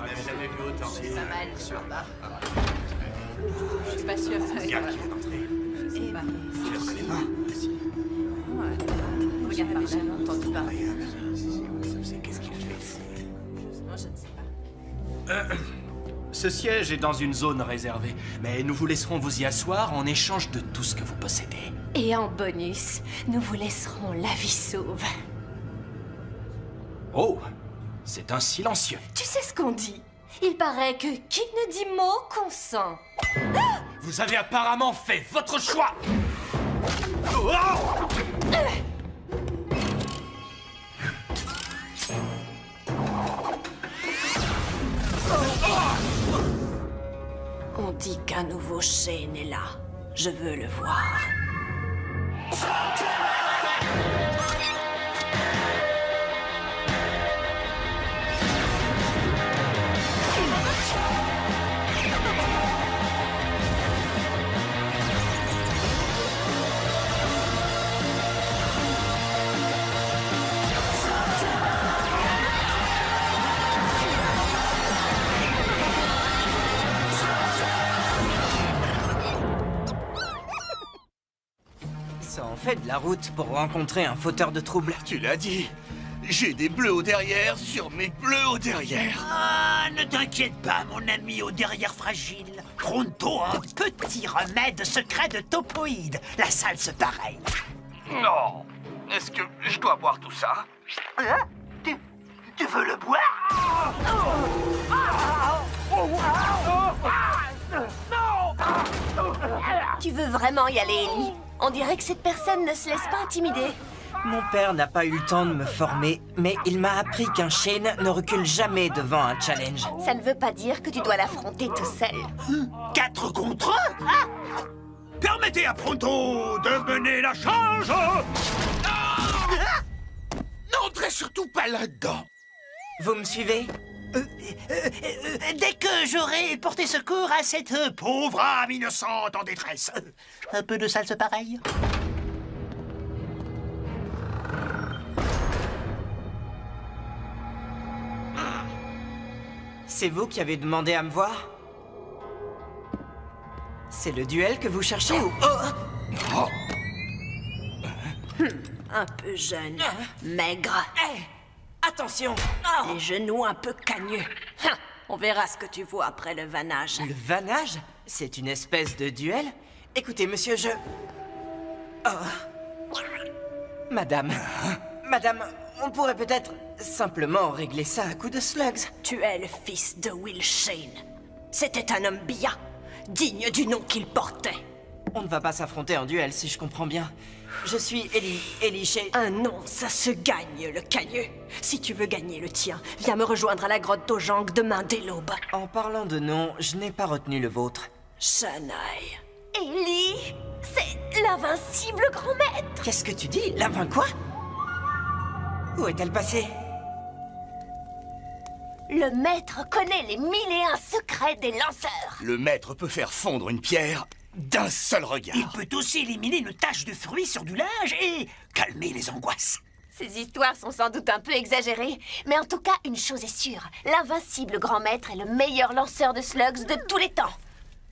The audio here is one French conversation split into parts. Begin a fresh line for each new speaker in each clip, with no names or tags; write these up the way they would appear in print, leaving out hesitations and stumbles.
même jamais vu autant.
C'est pas mal, je crois pas. Je suis pas sûre que ça va
Bien
être...
qui vient d'entrer.
Eh ben,
Tu le reconnais pas?
ouais. Regarde par là, j'ai entendu parler.
Qu'est-ce qu'il fait ici?
Moi, je ne sais pas.
Ce siège est dans une zone réservée, mais nous vous laisserons vous y asseoir en échange de tout ce que vous possédez.
Et en bonus, nous vous laisserons la vie sauve.
Oh, c'est un silencieux.
Tu sais ce qu'on dit? Il paraît que qui ne dit mot consent.
Vous avez apparemment fait votre choix.
On dit qu'un nouveau Shane est là. Je veux le voir.
Ça en fait de la route pour rencontrer un fauteur de troubles.
Tu l'as dit. J'ai des bleus au derrière sur mes bleus au derrière.
Ah, ne t'inquiète pas, mon ami au derrière fragile. Pronto, un petit remède secret de topoïde. La salse pareille.
Non. Est-ce que je dois boire tout ça?
Hein? Tu veux le boire?
Tu veux vraiment y aller, Ellie? On dirait que cette personne ne se laisse pas intimider.
Mon père n'a pas eu le temps de me former, mais il m'a appris qu'un Shane ne recule jamais devant un challenge.
Ça ne veut pas dire que tu dois l'affronter tout seul.
4 contre 1? Permettez à Pronto de mener la charge.
N'entrez surtout pas là-dedans.
Vous me suivez?
Dès que j'aurai porté secours à cette pauvre âme innocente en détresse. Un peu de salse pareille.
C'est vous qui avez demandé à me voir? C'est le duel que vous cherchez ou... Oh!
Un peu jeune, maigre,
Hé! Attention!
les genoux un peu cagneux. Hein, on verra ce que tu vois après le vannage.
Le vannage? C'est une espèce de duel? Écoutez, monsieur, je... Oh. Madame, on pourrait peut-être simplement régler ça à coups de slugs.
Tu es le fils de Will Shane. C'était un homme bien, digne du nom qu'il portait.
On ne va pas s'affronter en duel, si je comprends bien. Je suis Ellie Shane.
Un nom, ça se gagne, le cagneux. Si tu veux gagner le tien, viens me rejoindre à la grotte d'Ojang demain dès l'aube.
En parlant de nom, je n'ai pas retenu le vôtre.
Shanaï. Ellie, c'est l'invincible grand maître.
Qu'est-ce que tu dis? L'invin quoi? Où est-elle passée?
Le maître connaît les 1001 secrets des lanceurs.
Le maître peut faire fondre une pierre d'un seul regard.
Il peut aussi éliminer une tache de fruits sur du linge et calmer les angoisses.
Ces histoires sont sans doute un peu exagérées, mais en tout cas, une chose est sûre. L'invincible grand maître est le meilleur lanceur de slugs de tous les temps.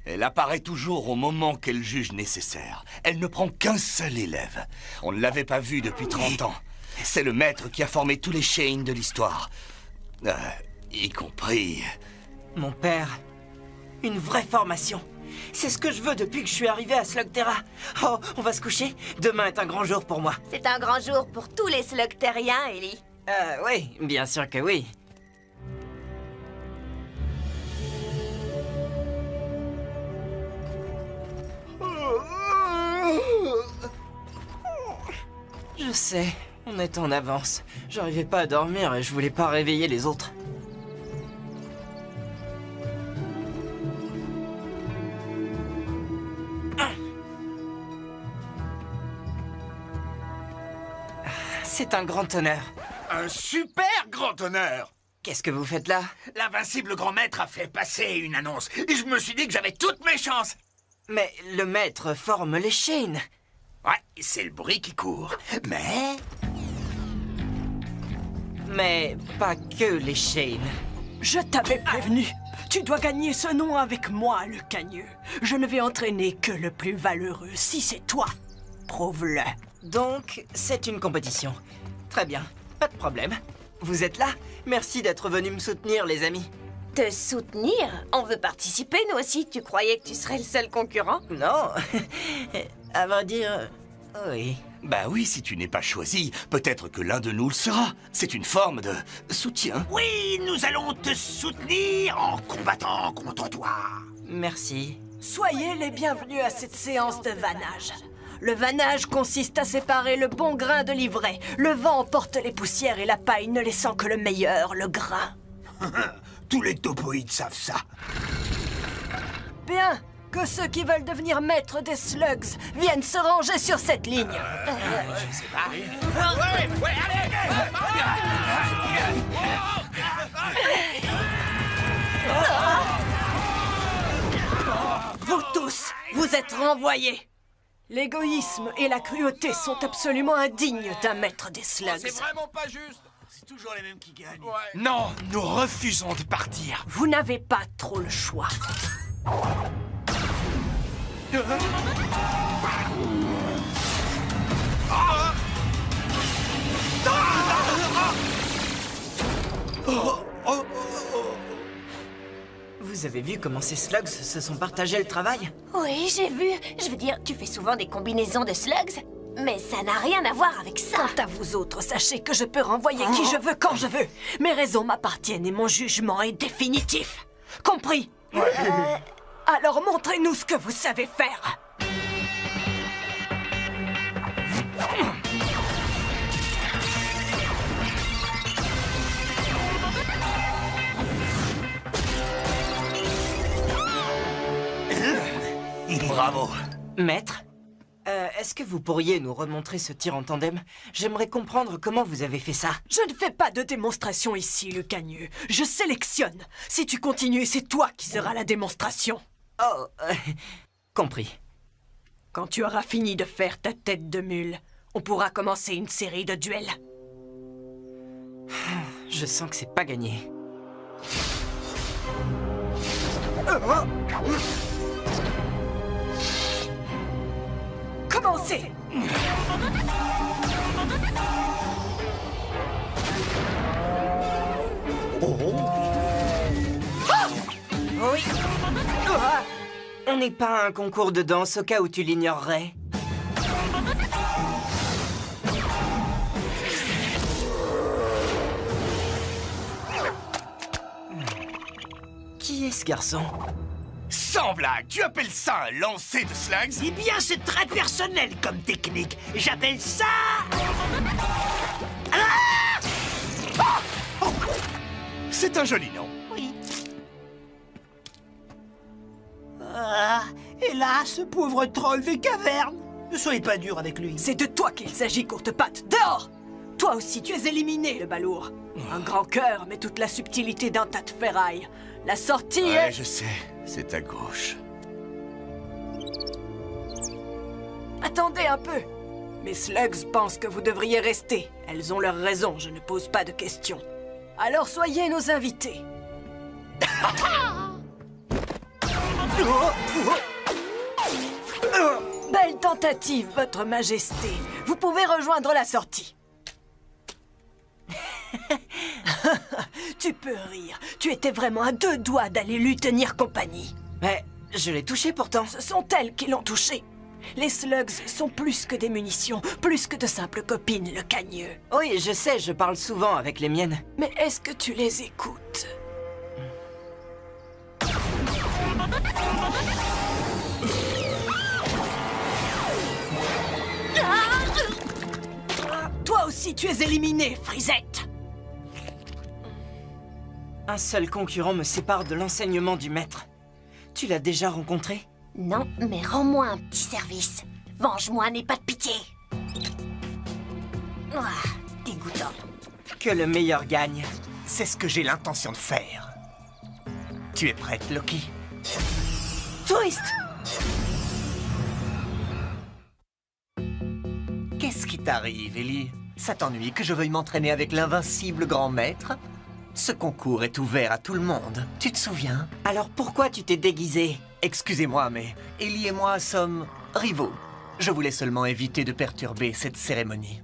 Elle apparaît toujours au moment qu'elle juge nécessaire. Elle ne prend qu'un seul élève. On ne l'avait pas vu depuis 30 ans. C'est le maître qui a formé tous les Shane de l'histoire. Y compris...
Mon père. Une vraie formation. C'est ce que je veux depuis que je suis arrivé à Slugterra. Oh, on va se coucher? Demain est un grand jour pour moi.
C'est un grand jour pour tous les slugteriens, Ellie.
Oui, bien sûr que oui. Je sais, on est en avance. J'arrivais pas à dormir et je voulais pas réveiller les autres. C'est un grand honneur.
Un super grand honneur!
Qu'est-ce que vous faites là?
L'invincible grand maître a fait passer une annonce et je me suis dit que j'avais toutes mes chances.
Mais le maître forme les chaînes.
Ouais, c'est le bruit qui court. Mais
Mais pas que les chaînes.
Je t'avais prévenu. Tu dois gagner ce nom avec moi, le cagneux. Je ne vais entraîner que le plus valeureux. Si c'est toi, prouve-le.
Donc, c'est une compétition. Très bien, pas de problème. Vous êtes là? Merci d'être venus me soutenir, les amis.
Te soutenir? On veut participer, nous aussi. Tu croyais que tu serais le seul concurrent?
Non, à vrai dire, oui.
Bah oui, si tu n'es pas choisi, peut-être que l'un de nous le sera. C'est une forme de soutien.
Oui, nous allons te soutenir en combattant contre toi.
Merci.
Soyez les bienvenus à cette séance de vannage. Le vannage consiste à séparer le bon grain de l'ivraie. Le vent emporte les poussières et la paille ne laissant que le meilleur, le grain.
Tous les topoïdes savent ça.
Bien, que ceux qui veulent devenir maîtres des slugs viennent se ranger sur cette ligne. Vous tous, vous êtes renvoyés. L'égoïsme et la cruauté sont absolument indignes d'un maître des slugs.
C'est vraiment pas juste.
C'est toujours les mêmes qui gagnent.
Non, nous refusons de partir.
Vous n'avez pas trop le choix.
Vous avez vu comment ces slugs se sont partagés le travail?
Oui, j'ai vu. Je veux dire, tu fais souvent des combinaisons de slugs, mais ça n'a rien à voir avec ça.
Quant à vous autres, sachez que je peux renvoyer qui je veux quand je veux. Mes raisons m'appartiennent et mon jugement est définitif. Compris? Alors montrez-nous ce que vous savez faire.
Bravo.
Maître, est-ce que vous pourriez nous remontrer ce tir en tandem? J'aimerais comprendre comment vous avez fait ça.
Je ne fais pas de démonstration ici, le cagneux. Je sélectionne. Si tu continues, c'est toi qui seras la démonstration.
Oh, compris.
Quand tu auras fini de faire ta tête de mule, on pourra commencer une série de duels.
Je sens que c'est pas gagné.
Commencez!
Oui. On n'est pas à un concours de danse au cas où tu l'ignorerais. Qui est ce garçon?
Sans blague, tu appelles ça un lancer de slugs?
Eh bien, c'est très personnel comme technique. J'appelle ça...
C'est un joli nom.
Et là, ce pauvre troll des cavernes. Ne soyez pas dur avec lui.
C'est de toi qu'il s'agit, courte-patte. Dehors! Toi aussi, tu es éliminé, le balourd. Un grand cœur, mais toute la subtilité d'un tas de ferraille. La sortie
Ouais,
est...
je sais. C'est à gauche.
Attendez un peu. Mes slugs pensent que vous devriez rester. Elles ont leurs raisons, je ne pose pas de questions. Alors soyez nos invités. Belle tentative, Votre Majesté. Vous pouvez rejoindre la sortie. Tu peux rire. Tu étais vraiment à 2 doigts d'aller lui tenir compagnie.
Mais je l'ai touché pourtant.
Ce sont elles qui l'ont touché. Les slugs sont plus que des munitions, plus que de simples copines, le cagneux.
Oui, je sais, je parle souvent avec les miennes.
Mais est-ce que tu les écoutes? Toi aussi, tu es éliminé, Frisette.
Un seul concurrent me sépare de l'enseignement du maître. Tu l'as déjà rencontré?
Non, mais rends-moi un petit service. Venge-moi, n'aie pas de pitié. Ah, dégoûtant.
Que le meilleur gagne.
C'est ce que j'ai l'intention de faire. Tu es prête, Loki?
Twist!
Qu'est-ce qui t'arrive, Ellie? Ça t'ennuie que je veuille m'entraîner avec l'invincible grand maître?
Ce concours est ouvert à tout le monde. Tu te souviens?
Alors pourquoi tu t'es déguisé?
Excusez-moi, mais Ellie et moi sommes rivaux. Je voulais seulement éviter de perturber cette cérémonie.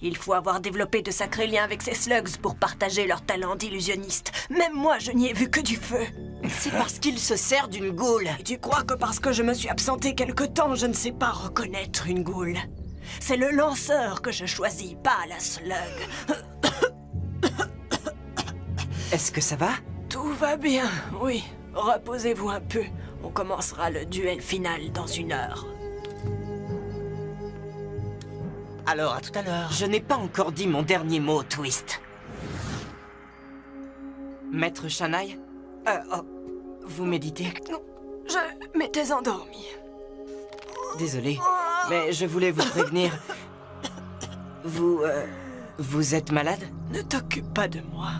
Il faut avoir développé de sacrés liens avec ces slugs pour partager leur talent d'illusionniste. Même moi, je n'y ai vu que du feu.
C'est parce qu'il se sert d'une goule.
Et tu crois que parce que je me suis absenté quelque temps, je ne sais pas reconnaître une goule? C'est le lanceur que je choisis, pas la slug.
Est-ce que ça va?
Tout va bien, oui. Reposez-vous un peu. On commencera le duel final dans 1 heure.
Alors, à tout à l'heure.
Je n'ai pas encore dit mon dernier mot, Twist. Maître Shanaï? Vous méditez?
Je m'étais endormi.
Désolé, mais je voulais vous prévenir. Vous êtes malade?
Ne t'occupe pas de moi.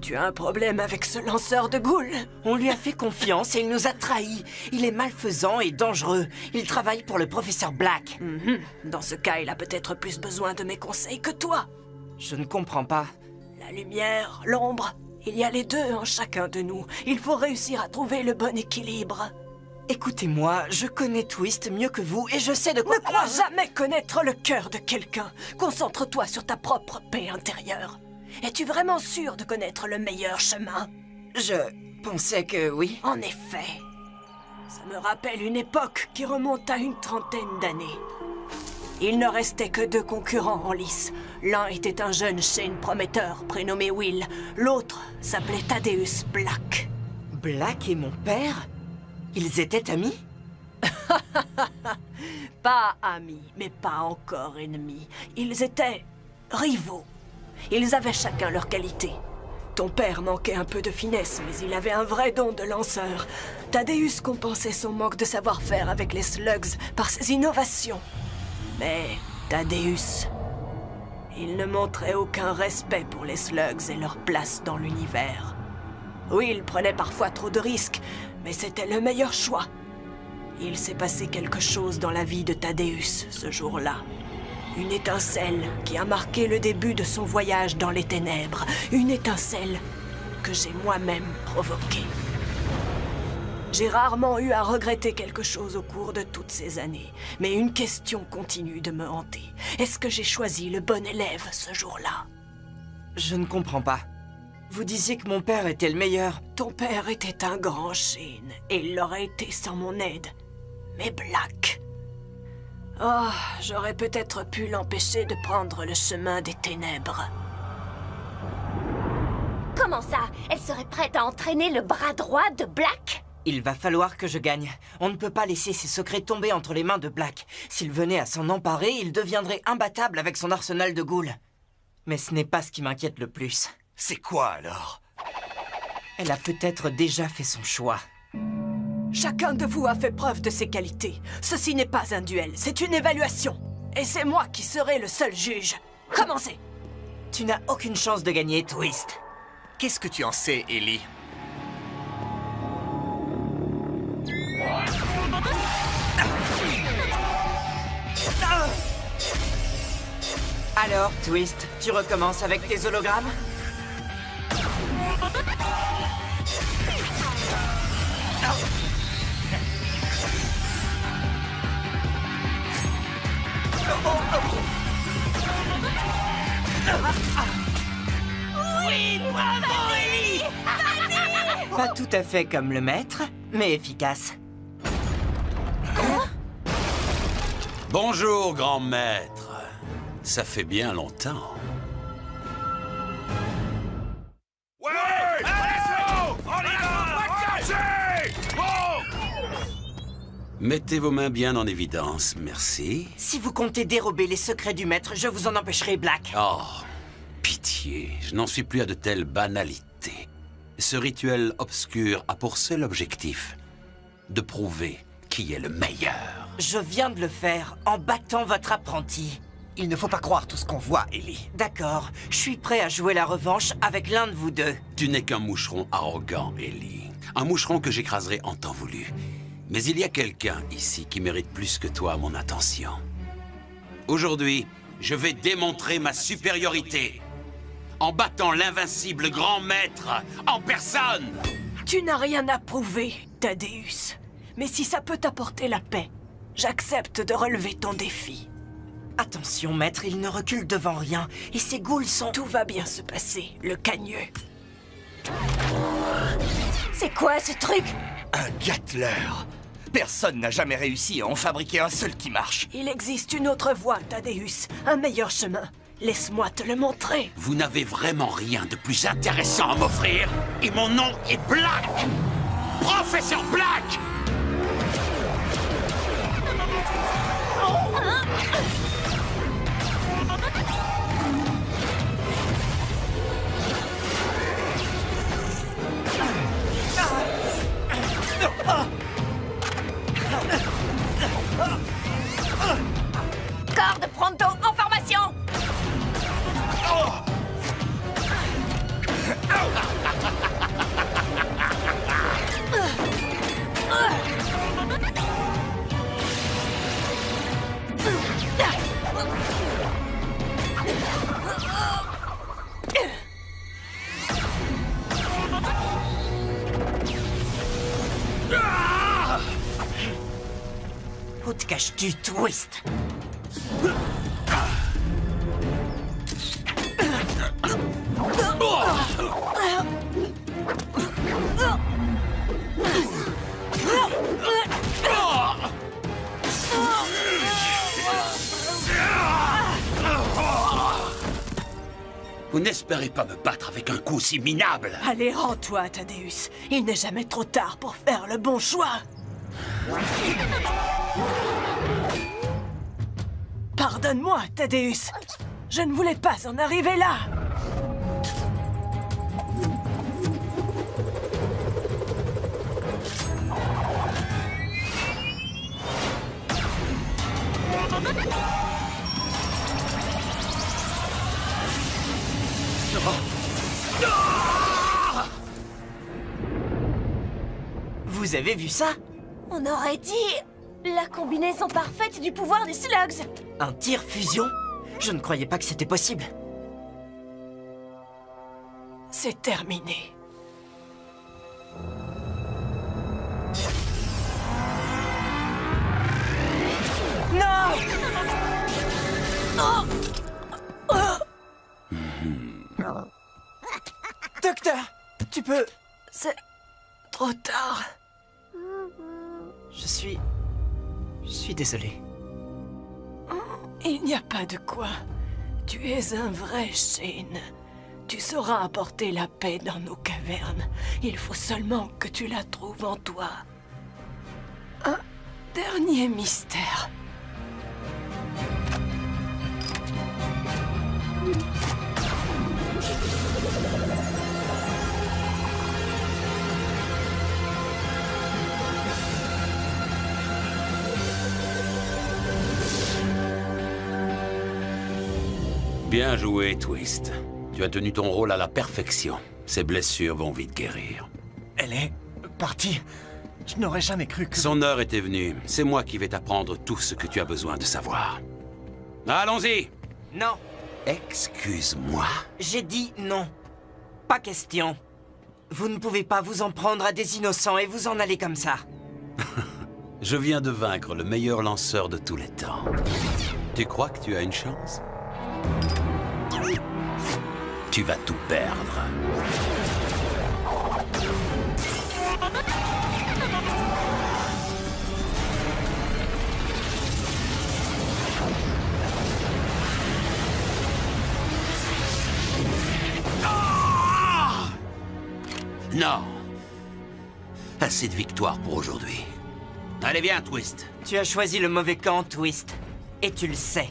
Tu as un problème avec ce lanceur de goules?
On lui a fait confiance et il nous a trahis. Il est malfaisant et dangereux. Il travaille pour le professeur Black.
Dans ce cas, il a peut-être plus besoin de mes conseils que toi.
Je ne comprends pas.
La lumière, l'ombre, il y a les deux en chacun de nous. Il faut réussir à trouver le bon équilibre.
Écoutez-moi, je connais Twist mieux que vous et je sais de quoi...
Ne crois jamais connaître le cœur de quelqu'un. Concentre-toi sur ta propre paix intérieure. Es-tu vraiment sûr de connaître le meilleur chemin?
Je pensais que oui.
En effet. Ça me rappelle une époque qui remonte à une 30aine d'années. Il ne restait que 2 concurrents en lice. L'un était un jeune Shane prometteur prénommé Will. L'autre s'appelait Thaddeus Black.
Black et mon père? Ils étaient amis?
Pas amis, mais pas encore ennemis. Ils étaient rivaux. Ils avaient chacun leurs qualités. Ton père manquait un peu de finesse, mais il avait un vrai don de lanceur. Thaddeus compensait son manque de savoir-faire avec les slugs par ses innovations. Mais Thaddeus, il ne montrait aucun respect pour les slugs et leur place dans l'univers. Oui, il prenait parfois trop de risques, mais c'était le meilleur choix. Il s'est passé quelque chose dans la vie de Thaddeus ce jour-là. Une étincelle qui a marqué le début de son voyage dans les ténèbres. Une étincelle que j'ai moi-même provoquée. J'ai rarement eu à regretter quelque chose au cours de toutes ces années. Mais une question continue de me hanter. Est-ce que j'ai choisi le bon élève ce jour-là?
Je ne comprends pas. Vous disiez que mon père était le meilleur.
Ton père était un grand Shane, et il l'aurait été sans mon aide. Mais Black... Oh, j'aurais peut-être pu l'empêcher de prendre le chemin des ténèbres.
Comment ça? Elle serait prête à entraîner le bras droit de Black?
Il va falloir que je gagne. On ne peut pas laisser ses secrets tomber entre les mains de Black. S'il venait à s'en emparer, il deviendrait imbattable avec son arsenal de ghouls. Mais ce n'est pas ce qui m'inquiète le plus.
C'est quoi alors?
Elle a peut-être déjà fait son choix.
Chacun de vous a fait preuve de ses qualités. Ceci n'est pas un duel, c'est une évaluation. Et c'est moi qui serai le seul juge. Commencez!
Tu n'as aucune chance de gagner, Twist.
Qu'est-ce que tu en sais, Ellie?
Alors, Twist, tu recommences avec tes hologrammes?
Oui, bravo, Ellie!
Pas tout à fait comme le maître, mais efficace.
Bonjour, grand maître. Ça fait bien longtemps.
Ouais! Allez, on y va!
Mettez vos mains bien en évidence, merci.
Si vous comptez dérober les secrets du maître, je vous en empêcherai, Black.
Oh, pitié, je n'en suis plus à de telles banalités. Ce rituel obscur a pour seul objectif de prouver qui est le meilleur.
Je viens de le faire en battant votre apprenti.
Il ne faut pas croire tout ce qu'on voit, Ellie.
D'accord, je suis prêt à jouer la revanche avec l'un de vous deux.
Tu n'es qu'un moucheron arrogant, Ellie. Un moucheron que j'écraserai en temps voulu. Mais il y a quelqu'un ici qui mérite plus que toi mon attention. Aujourd'hui, je vais démontrer ma supériorité. en battant l'invincible grand maître en personne.
Tu n'as rien à prouver, Thaddeus. Mais si ça peut t'apporter la paix, j'accepte de relever ton défi.
Attention, maître, il ne recule devant rien. Et ces ghouls sont...
Tout va bien se passer, le cagneux.
C'est quoi ce truc?
Un Gatler. Personne n'a jamais réussi à en fabriquer un seul qui marche.
Il existe une autre voie, Thaddeus. Un meilleur chemin. Laisse-moi te le montrer.
Vous n'avez vraiment rien de plus intéressant à m'offrir. Et mon nom est Black. Professeur Black.
Corps de Pronto en formation!
Où te caches-tu, Twist?
Vous n'espérez pas me battre avec un coup si minable.
Allez, rends-toi, Thaddeus. Il n'est jamais trop tard pour faire le bon choix. Pardonne-moi, Thaddeus. Je ne voulais pas en arriver là.
Vous avez vu ça?
On aurait dit la combinaison parfaite du pouvoir des slugs.
Un tir fusion? Je ne croyais pas que c'était possible.
C'est terminé. Non!
Docteur, tu peux...
C'est trop tard.
Je suis désolé.
Il n'y a pas de quoi. Tu es un vrai Shane. Tu sauras apporter la paix dans nos cavernes. Il faut seulement que tu la trouves en toi. Un dernier mystère.
Bien joué, Twist. Tu as tenu ton rôle à la perfection. Ces blessures vont vite guérir.
Elle est partie. Je n'aurais jamais cru que...
Son heure était venue. C'est moi qui vais t'apprendre tout ce que tu as besoin de savoir. Allons-y!
Non,
Excuse-moi.
j'ai dit non. Pas question. Vous ne pouvez pas vous en prendre à des innocents et vous en aller comme ça.
Je viens de vaincre le meilleur lanceur de tous les temps. Tu crois que tu as une chance? Tu vas tout perdre. Non. Assez de victoire pour aujourd'hui. Allez, viens, Twist.
Tu as choisi le mauvais camp, Twist. Et tu le sais.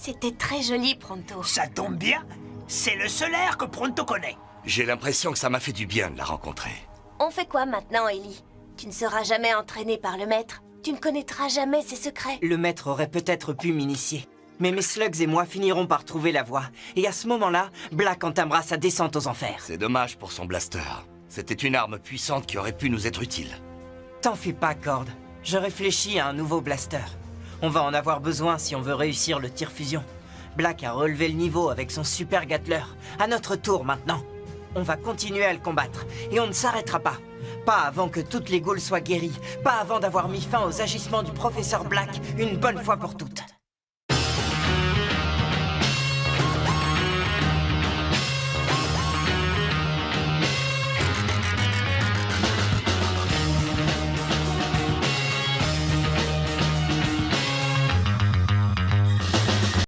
C'était très joli, Pronto.
Ça tombe bien, c'est le seul air que Pronto connaît.
J'ai l'impression que ça m'a fait du bien de la rencontrer.
On fait quoi maintenant, Ellie? Tu ne seras jamais entraîné par le maître. Tu ne connaîtras jamais ses secrets.
Le maître aurait peut-être pu m'initier. Mais mes slugs et moi finirons par trouver la voie. Et à ce moment-là, Black entamera sa descente aux enfers.
C'est dommage pour son blaster. C'était une arme puissante qui aurait pu nous être utile.
T'en fais pas, Cord. Je réfléchis à un nouveau blaster. On va en avoir besoin si on veut réussir le tir fusion. Black a relevé le niveau avec son super Gatler. À notre tour maintenant. On va continuer à le combattre. Et on ne s'arrêtera pas. Pas avant que toutes les ghouls soient guéries. Pas avant d'avoir mis fin aux agissements du professeur Black une bonne fois pour toutes.